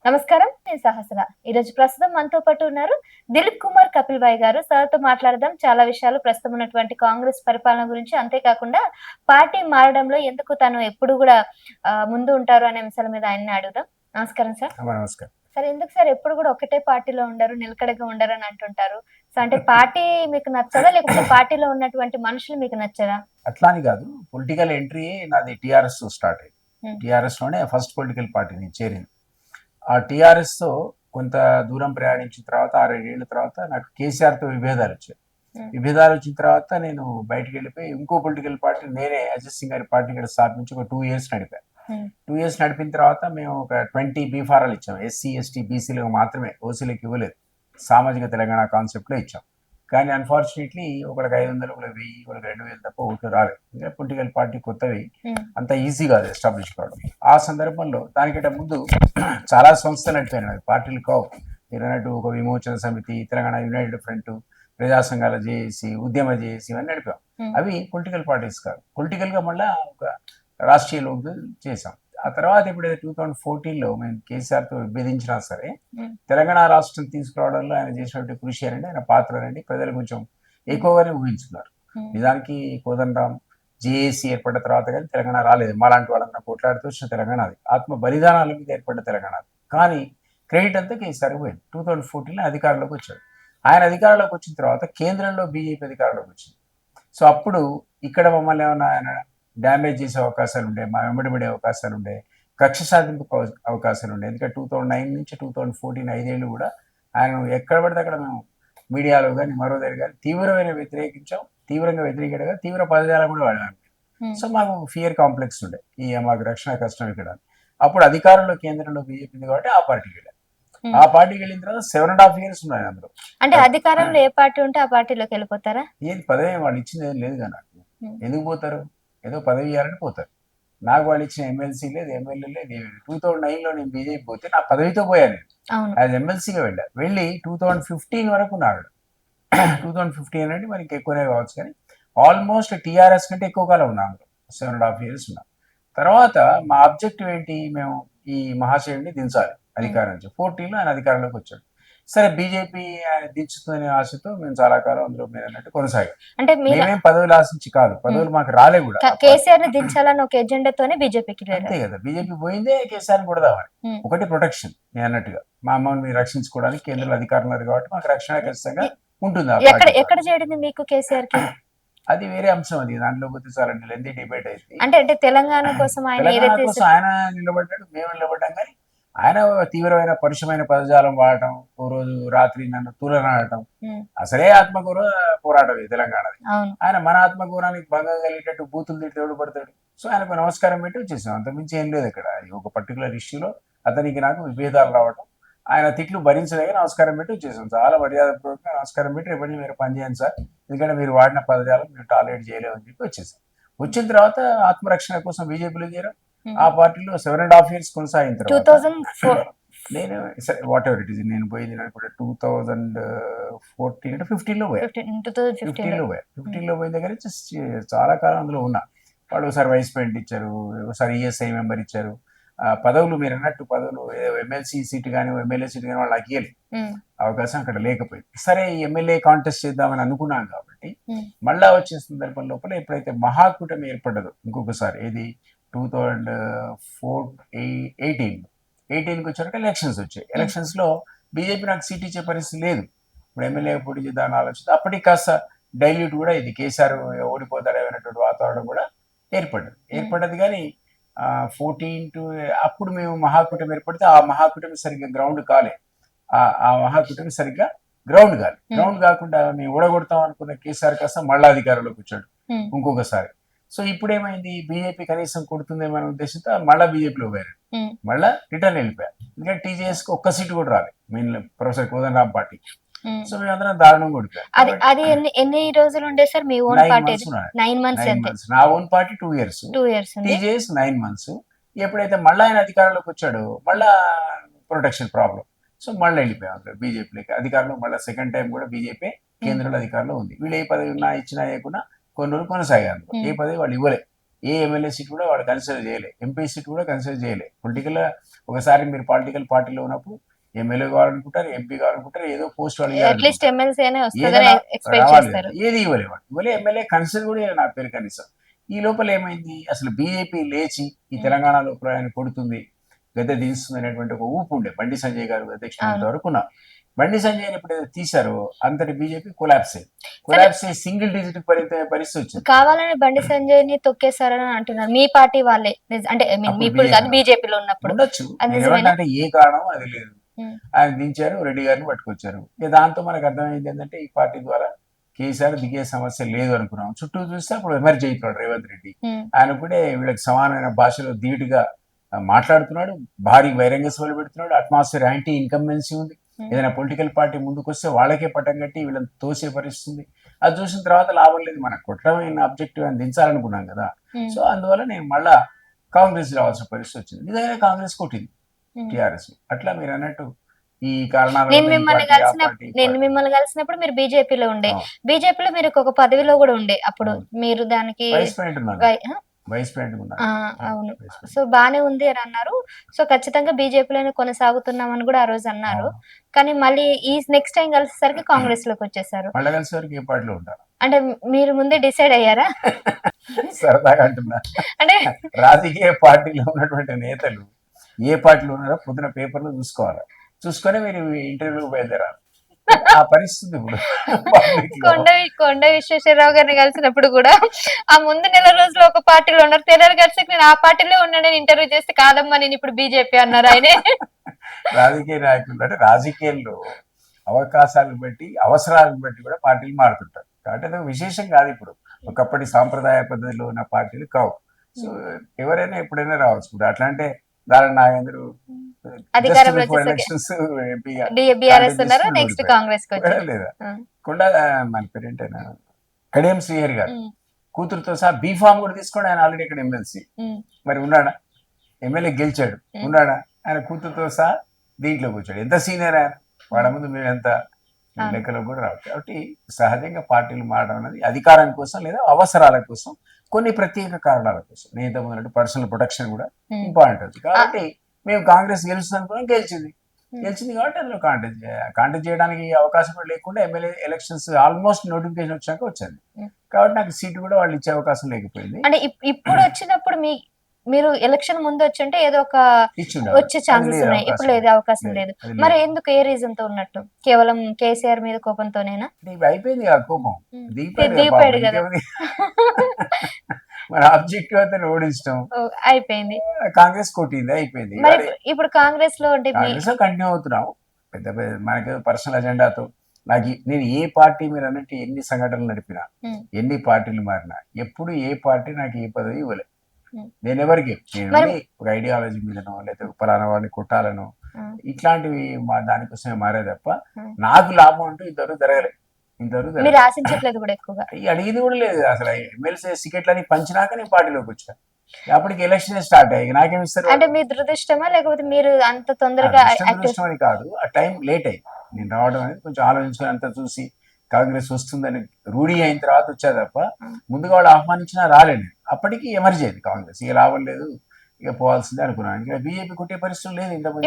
నమస్కారం. నేను సహస్ర. ఈరోజు ప్రస్తుతం మనతో పాటు ఉన్నారు దిలీప్ కుమార్ కపిల్ భాయ్ గారు. సార్‌తో మాట్లాడదాం. చాలా విషయాలు ప్రస్తుతం ఉన్నటువంటి కాంగ్రెస్ పరిపాలన గురించి, అంతేకాకుండా పార్టీ మారడంలో ఎందుకు తను ఎప్పుడు గూడా ముందు ఉంటారు అనే అంశాల మీద ఆయన్ని అడుగుదాం. నమస్కారం సార్. నమస్కారం. సార్, ఎందుకు సార్ ఎప్పుడు గూడా ఒకటే పార్టీలో ఉండరు, నిలకడగా ఉండరని అంటుంటారు. సో, అంటే పార్టీ మీకు నచ్చదా? లేకపోతే పార్టీలో ఉన్నటువంటి మనుషులు మీకు నచ్చరా? అట్లా అని కాదు. పొలిటికల్ ఎంట్రీ నాది టీఆర్ఎస్‌తో స్టార్ట్ అయింది. హ్మ్. టీఆర్ఎస్‌లోనే ఫస్ట్ పొలిటికల్ పార్టీ నేను చేరింది. ఆ టీఆర్ఎస్‌తో కొంత దూరం ప్రయాణించిన తర్వాత 6, 7 ఏళ్ల తర్వాత నాకు కేసీఆర్‌తో విభేదాలొచ్చాయి. హ్మ్. విభేదాలొచ్చిన తర్వాత నేను బయటికెళ్ళిపోయి ఇంకో పొలిటికల్ పార్టీ నేనే అజిత్ సింగ్ గారి పార్టీ ఇక్కడ స్థాపించి ఒక 2 ఇయర్స్ నడిపా. హ్మ్. 2 ఇయర్స్ నడిపిన తర్వాత మేము ఒక 20 బీఫారాలు ఇచ్చాం. ఎస్సీ, ఎస్టీ, బీసీలకు మాత్రమే, ఓసీలకు ఇవ్వలేదు. సామాజిక తెలంగాణ కాన్సెప్ట్‌లో ఇచ్చాం. కానీ అన్ఫార్చునేట్లీ ఒకళ్ళకి 500, ఒకళ్ళకి 1000, ఒకళ్ళకి 2000 తప్ప ఓట్లు రాలేదు. ఇంకా పొలిటికల్ పార్టీ కొత్తవి, అంత ఈజీ కాదు ఎస్టాబ్లిష్ కావడం. ఆ సందర్భంలో దానికంటే ముందు చాలా సంస్థలు నడిపాను. అది పార్టీలు కావు. మీరు అన్నట్టు ఒక విమోచన సమితి, తెలంగాణ యునైటెడ్ ఫ్రంట్, ప్రజా సంఘాల జేఏసీ, ఉద్యమ జేఏసీ ఇవన్నీ నడిపాం. అవి పొలిటికల్ పార్టీస్ కాదు. పొలిటికల్గా మళ్ళీ ఒక రాష్ట్రీయ లోక్ చేసాం. ఆ తర్వాత ఎప్పుడైతే 2014లో మేము కేసీఆర్తో విభేదించినా సరే, తెలంగాణ రాష్ట్రం తీసుకురావడంలో ఆయన చేసినటువంటి కృషి అనండి, ఆయన పాత్ర అనండి ప్రజలు కొంచెం ఎక్కువగానే ఊహించుకున్నారు. నిజానికి కోదండరాం జేఏసీ ఏర్పడిన తర్వాత కానీ తెలంగాణ రాలేదు. మాలాంటి వాళ్ళంతా కొట్లాడుతూ వచ్చిన తెలంగాణ అది. ఆత్మ బలిదానాల మీద ఏర్పడిన తెలంగాణ అది. కానీ క్రెడిట్ అంతా కేసీఆర్ పోయింది. 2014లో అధికారంలోకి వచ్చాడు. ఆయన అధికారంలోకి వచ్చిన తర్వాత కేంద్రంలో బీజేపీ అధికారంలోకి వచ్చింది. సో అప్పుడు ఇక్కడ మమ్మల్ని ఏమన్నా ఆయన డ్యామేజ్ చేసే అవకాశాలు ఉండే, మా వెంబడి పడే అవకాశాలు ఉండే, కక్ష సాధింపు అవకాశాలు ఉండే. ఎందుకంటే 2009 నుంచి 2014 5 ఏళ్ళు కూడా ఆయన ఎక్కడ పడితే అక్కడ మేము మీడియాలో కానీ మరో దగ్గర కానీ తీవ్రంగా వ్యతిరేకంగా తీవ్ర పదజాలం కూడా వాడాము. సో మాకు ఫియర్ కాంప్లెక్స్ ఉండే, మాకు రక్షణ కష్టం ఇక్కడ. అప్పుడు అధికారంలో కేంద్రంలో బీజేపీ ఉంది కాబట్టి ఆ పార్టీకి వెళ్ళాను. ఆ పార్టీకి వెళ్ళిన తర్వాత 7.5 years ఉన్నాయి అందులో. అంటే అధికారంలో ఏ పార్టీ ఉంటే ఆ పార్టీలోకి వెళ్ళిపోతారా? ఏది పదవి వాళ్ళు ఇచ్చింది ఏం లేదు కదా నాకు. ఎందుకు పోతారు? ఏదో పదవి ఇవ్వాలని పోతారు. నాకు వాళ్ళు ఇచ్చిన ఎమ్మెల్సీ లేదు, ఎమ్మెల్యే లేదు. 2009లో నేను బీజేపీ పోతే నా పదవితో పోయాను. యాజ్ ఎమ్మెల్సీగా వెళ్ళి 2015 వరకు ఉన్నాడు. 2015 అంటే మనకి ఎక్కువనే కావచ్చు, కానీ ఆల్మోస్ట్ టీఆర్ఎస్ కంటే ఎక్కువ కాలం ఉన్నాను. 7.5 years ఉన్నా. తర్వాత మా ఆబ్జెక్టివ్ ఏంటి? మేము ఈ మహాశయుడిని దించాలి అధికారం నుంచి. 14లో ఆయన అధికారంలోకి వచ్చాడు. సరే, బీజేపీ ఆయన దించుతుందనే ఆశతో మేము చాలా కాలం అందులో మీరు అన్నట్టు కొనసాగాం. అంటే మేమేం పదవులు ఆశించి కాదు, పదవులు మాకు రాలే కూడా. కేసీఆర్ ని దించాలని ఒక ఎజెండాతోనే బీజేపీకి అంతే కదా. బీజేపీ పోయిందే కేసీఆర్ కొడదామని. ఒకటి ప్రొటెక్షన్, నేను అన్నట్టుగా మా అమ్మని రక్షించుకోవడానికి కేంద్రంలో అధికారులు కాబట్టి మాకు రక్షణ ఖచ్చితంగా ఉంటుంది. ఎక్కడ చేయడింది మీకు కేసీఆర్ కి? అది వేరే అంశం. అది దాంట్లో పోతే చాలా లెంతీ డిబేట్ అయింది. అంటే తెలంగాణ కోసం ఆయన నిలబడ్డాడు, మేము నిలబడ్డాం. కానీ ఆయన తీవ్రమైన పరుషమైన పదజాలం వాడటం, ఓ రోజు రాత్రి నన్ను తూలనాడటం, అసలే ఆత్మగౌరవ పోరాటం తెలంగాణది. ఆయన మన ఆత్మగౌరవానికి భంగం కలిగేటట్టు బూతులు తిట్టి పడతాడు. సో ఆయనకు నమస్కారం పెట్టి వచ్చేసాం. అంతకుమించి ఏం లేదు ఇక్కడ. ఒక పర్టికులర్ ఇష్యూలో అతనికి నాకు విభేదాలు రావటం, ఆయన తిట్లు భరించలేక నమస్కారం పెట్టి వచ్చేసాం. చాలా మర్యాదపూర్వకంగా నమస్కారం పెట్టి రేపటి మీరు పనిచేయండి సార్, ఎందుకంటే మీరు వాడిన పదజాలం మేము టాలరేట్ చేయలేమని చెప్పి వచ్చేసాం. వచ్చిన తర్వాత ఆత్మరక్షణ కోసం బీజేపీలో చేరాం. ఆ పార్టీలో 7.5 years కొనసాగిన తర్వాత నేను వాట్ ఎవర్ ఇట్ ఈస్, నేను పోయింది 2014 అంటే 15లో పోయా. 15లో పోయిన దగ్గర చాలా కాలం అందులో ఉన్నా. వాళ్ళు ఒకసారి వైస్ ప్రెసిడెంట్ ఇచ్చారు, ఒకసారి ఈఎస్ఐ మెంబర్ ఇచ్చారు. పదవులు మీరు అన్నట్టు పదవులు ఎమ్మెల్సీ సీట్ కానీ ఎమ్మెల్యే సీట్ కానీ వాళ్ళకి ఇవ్వలేదు, అవకాశం అక్కడ లేకపోయింది. సరే, ఎమ్మెల్యే కాంటెస్ట్ చేద్దామని అనుకున్నాం కాబట్టి మళ్ళా వచ్చే సందర్భం లోపల ఎప్పుడైతే మహాకూటమి ఏర్పడ్డదో ఇంకొకసారి, ఏది 2018కి వచ్చాక ఎలక్షన్స్ వచ్చాయి. ఎలక్షన్స్ లో బీజేపీ నాకు సీట్ ఇచ్చే పరిస్థితి లేదు. ఇప్పుడు ఎమ్మెల్యే పోటీ చేద్దామని ఆలోచన అప్పటికి కాస్త డైల్యూట్ కూడా ఇది కేసీఆర్ ఓడిపోతాడనేటువంటి వాతావరణం కూడా ఏర్పడ్డది. కానీ 14 అప్పుడు మేము మహాకూటమి ఏర్పడితే ఆ మహాకూటమి సరిగ్గా గ్రౌండ్ కాలే. ఆ మహాకూటమి సరిగ్గా గ్రౌండ్ కాకుండా మేము ఓడగొడతాం అనుకున్న కేసీఆర్ కాస్త మళ్ళా అధికారంలోకి వచ్చాడు ఇంకొకసారి. సో ఇప్పుడు ఏమైంది, బీజేపీ కనీసం కొడుతుందేమో అనే ఉద్దేశంతో మళ్ళా బీజేపీలో పోయారు. మళ్ళా రిటర్న్ వెళ్ళిపోయారు. ఎందుకంటే టీజేఎస్ కి ఒక్క సీటు కూడా రాలేదు, మెయిన్ ప్రొఫెసర్ కోదండరాం పార్టీకి. సో మేమందరం దారుణంగా ఓడిపోయాం. అది ఎన్ని రోజులు ఉండే సార్ మీ ఓన్ పార్టీ? 9 months. నా own party 2 years, TJS 9 months. ఎప్పుడైతే మళ్ళా ఆయన అధికారంలోకి వచ్చాడో మళ్ళా ప్రొటెక్షన్ ప్రాబ్లం. సో మళ్ళీ వెళ్ళిపోయాం బీజేపీలోకి. అధికారంలో మళ్ళీ సెకండ్ టైం కూడా బీజేపీ కేంద్రంలో అధికారంలో ఉంది. వీళ్ళు ఏ పదవి ఉన్నా ఇచ్చినా లేకున్నా కొన్ని రోజులు కొనసాగారు. ఏ పదవి వాళ్ళు ఇవ్వలేదు. ఏ ఎమ్మెల్యే సీట్ కూడా వాళ్ళు కన్సిడర్ చేయలే, ఎంపీ సీట్ కూడా కన్సిడర్ చేయలే. పొలిటికల్ ఒకసారి మీరు పొలిటికల్ పార్టీలో ఉన్నప్పుడు ఎమ్మెల్యే కావాలనుకుంటారు, ఎంపీ కావాలనుకుంటారు, ఏదో పోస్ట్ వాళ్ళు అట్లీస్ట్ ఎమ్మెల్సీ అనే వస్తుందని ఏదైనా ఎక్స్పెక్ట్ రావాలి చేస్తారు. కదా, ఏది ఇవ్వలేవాడు. ఇవ్వలే, ఎమ్మెల్యే కన్సిడర్ కూడా చేయలే నా పేరు కనీసం. ఈ లోపల ఏమైంది, అసలు బీజేపీ లేచి ఈ తెలంగాణ లోపల ఆయన కొడుతుంది, గద్దె దించుతుంది అనేటువంటి ఒక ఊపు ఉండే. బండి సంజయ్ గారు అధ్యక్షుడు వరకు ఉన్నా. బండి సంజయ్ ఎప్పుడైతే తీశారో అంతటి బీజేపీ కొలాప్స్ అయ్యి సింగిల్ డిజిట్ పరిస్థితి వచ్చింది. కావాలని బండి సంజయ్ ని తొక్కేశారని అంటున్నారు మీ పార్టీ వాళ్ళే, అంటే I mean మీ ఇప్పుడు కాదు, బీజేపీలో ఉన్నప్పుడు. ఉండొచ్చు, అది నిజమేనా? అంటే ఏ కారణం అది లేదు. ఆయన దించారు, రెడ్డి గారిని పట్టుకొచ్చారు. ఇక దాంతో మనకు అర్థమైంది ఏంటంటే ఈ పార్టీ ద్వారా కేసీఆర్ దిగే సమస్య లేదు అనుకున్నాం. చుట్టూ చూస్తే అప్పుడు ఎమర్జీ అవుతున్నాడు రేవంత్ రెడ్డి. ఆయన కూడా వీళ్ళకి సమానమైన భాషలో ధీటుగా మాట్లాడుతున్నాడు, భారీ బహిరంగ సభలు పెడుతున్నాడు, అట్మాస్ఫియర్ యాంటీ ఇన్కంబెన్సీ ఉంది. ఏదైనా పొలిటికల్ పార్టీ ముందుకు వస్తే వాళ్ళకే పట్టం కట్టి వీళ్ళని తోసే పరిస్థితుంది. అది చూసిన తర్వాత లాభం లేదు, మనకు కొట్టడమైన ఆబ్జెక్టివ్ అని దించాలనుకున్నాం కదా. సో అందువల్ల నేను మళ్ళా కాంగ్రెస్ రావాల్సిన పరిస్థితి వచ్చింది. నిజంగానే కాంగ్రెస్ కొట్టింది టిఆర్ఎస్. అట్లా మీరు అన్నట్టు ఈ కారణాలు నేను మిమ్మల్ని కలిసినప్పుడు మీరు బీజేపీలో ఉండే, బీజేపీలో మీరు ఒక పదవిలో కూడా ఉండే అప్పుడు. మీరు దానికి వైస్ ప్రెసిడెంట్ అవును. సో బానే ఉంది అని అన్నారు. సో ఖచ్చితంగా బీజేపీలోనే కొనసాగుతున్నామని కూడా ఆ రోజు అన్నారు. కానీ మళ్ళీ ఈ నెక్స్ట్ టైం కలిసేసరికి కాంగ్రెస్ లోకి వచ్చేసారు. మళ్ళీ కలిసేసరికి ఏ పార్టీలో ఉంటారు అంటే మీరు ముందే డిసైడ్ అయ్యారా? సరదాగా అంటున్నా. అంటే రాజకీయ పార్టీలో ఉన్నటువంటి నేతలు ఏ పార్టీలో ఉన్నారో పొద్దున పేపర్లో చూసుకొని మీరు ఇంటర్వ్యూకి బయలుదేరాలి. ఆ పరిస్థితి ఇప్పుడు కొండ విశ్వేశ్వరరావు గారిని కలిసినప్పుడు కూడా ఆ ముందు నెల రోజులు ఒక పార్టీలో ఉన్నారు, తెల్లారి కలిసి నేను ఆ పార్టీలో ఉన్నానని ఇంటర్వ్యూ చేస్తే కాదమ్మా నేను ఇప్పుడు బీజేపీ అన్నారు ఆయనే. రాజకీయ నాయకులు అంటే రాజకీయాల్లో అవకాశాలను బట్టి అవసరాలను బట్టి కూడా పార్టీలు మారుతుంటారు. కాబట్టి అది విశేషం కాదు. ఇప్పుడు ఒకప్పటి సాంప్రదాయ పద్ధతిలో ఉన్న పార్టీలు కావు. సో ఎవరైనా ఎప్పుడైనా రావచ్చు. ఇప్పుడు అట్లా అంటే దాని నాగేంద్ర లేదా కొండ మన పేరేంటైనా కడియం శ్రీహరి గారు కూతురుతో సహా బీఫామ్ కూడా తీసుకోండి. ఆయన ఆల్రెడీ ఇక్కడ ఎమ్మెల్సీ మరి ఉన్నాడా, ఎమ్మెల్యే గెలిచాడు ఉన్నాడా, ఆయన కూతురుతో సహా దీంట్లో కూర్చోడు. ఎంత సీనియర్ ఆయన, వాళ్ళ ముందు మేము ఎంత లెక్కలో కూడా రావచ్చు. కాబట్టి సహజంగా పార్టీలు మారడం అనేది అధికారం కోసం లేదా అవసరాల కోసం, కొన్ని ప్రత్యేక కారణాల కోసం. నేను ఇంతకుముందు పర్సనల్ ప్రొటెక్షన్ కూడా ఇంపార్టెంట్ అవుతుంది. కాబట్టి మేము కాంగ్రెస్ గెలుస్తుంది అనుకున్నాం, గెలిచింది కాబట్టి అందులో కాంటెస్ట్ చేయడానికి అవకాశం కూడా లేకుండా ఎమ్మెల్యే ఎలక్షన్స్ ఆల్మోస్ట్ నోటిఫికేషన్ వచ్చాక వచ్చింది. కాబట్టి నాకు సీటు కూడా వాళ్ళు ఇచ్చే అవకాశం లేకపోయింది. అంటే ఇప్పుడు వచ్చినప్పుడు మీరు ఎలక్షన్ ముందు వచ్చి ఏదో ఒక వచ్చే ఛాన్సెస్ ఉన్నాయి, ఇప్పుడు లేదు, అవకాశం లేదు. మరి ఎందుకు, ఏ రీజన్ తో ఉన్నట్టు? కేవలం కేసీఆర్ మీద కోపంతోనేనా? అయిపోయింది ఆ కోపం, దీపాడు కదా. మన ఆబ్జెక్టివ్ అయితే ఓడించడం అయిపోయింది, కాంగ్రెస్ కొట్టింది, అయిపోయింది. మరి ఇప్పుడు కాంగ్రెస్ లో కంటిన్యూ అవుతున్నాం పెద్ద మనకి పర్సనల్ అజెండాతో. నేను ఏ పార్టీ మీరు అన్నట్టు ఎన్ని సంఘటనలు నడిపినా, ఎన్ని పార్టీలు మారినా, ఎప్పుడు ఏ పార్టీ నాకు ఏ పదవి ఇవ్వలేదు. నేను ఎవరికి ఒక ఐడియాలజీ మీదనో లేకపోతే పలానా వాడిని కొట్టాలనో ఇట్లాంటివి దానికోసమే మారే తప్ప నాకు లాభం అంటూ ఇంతవరకు జరగలేదు. మీరు ఆశించట్లేదు కూడా ఎక్కువగా, అడిగింది కూడా లేదు. అసలు ఎమ్మెల్సీ టికెట్లని పంచినాక నేను పార్టీలోకి వచ్చా. అప్పటికి ఎలక్షన్ స్టార్ట్ అయ్యి నాకేమి ఇస్తారు అంటే మీ దురదృష్టమా లేకపోతే మీరు అంత తొందరగా? దురదృష్టం అని కాదు, ఆ టైం లేట్ అయింది. నేను రావడం అనేది కొంచెం ఆలోచించుకొని అంతా చూసి కాంగ్రెస్ వస్తుందని రూఢీ అయిన తర్వాత వచ్చా తప్ప ముందుగా వాళ్ళు ఆహ్వానించినా రాలేదు. అప్పటికి ఎమర్జీ అయింది కాంగ్రెస్, ఇక లాభం లేదు, ఇక పోవాల్సిందే అనుకున్నాను. ఇంకా బీజేపీ కొట్టే పరిస్థితులు లేదు ఇంతకుముందు.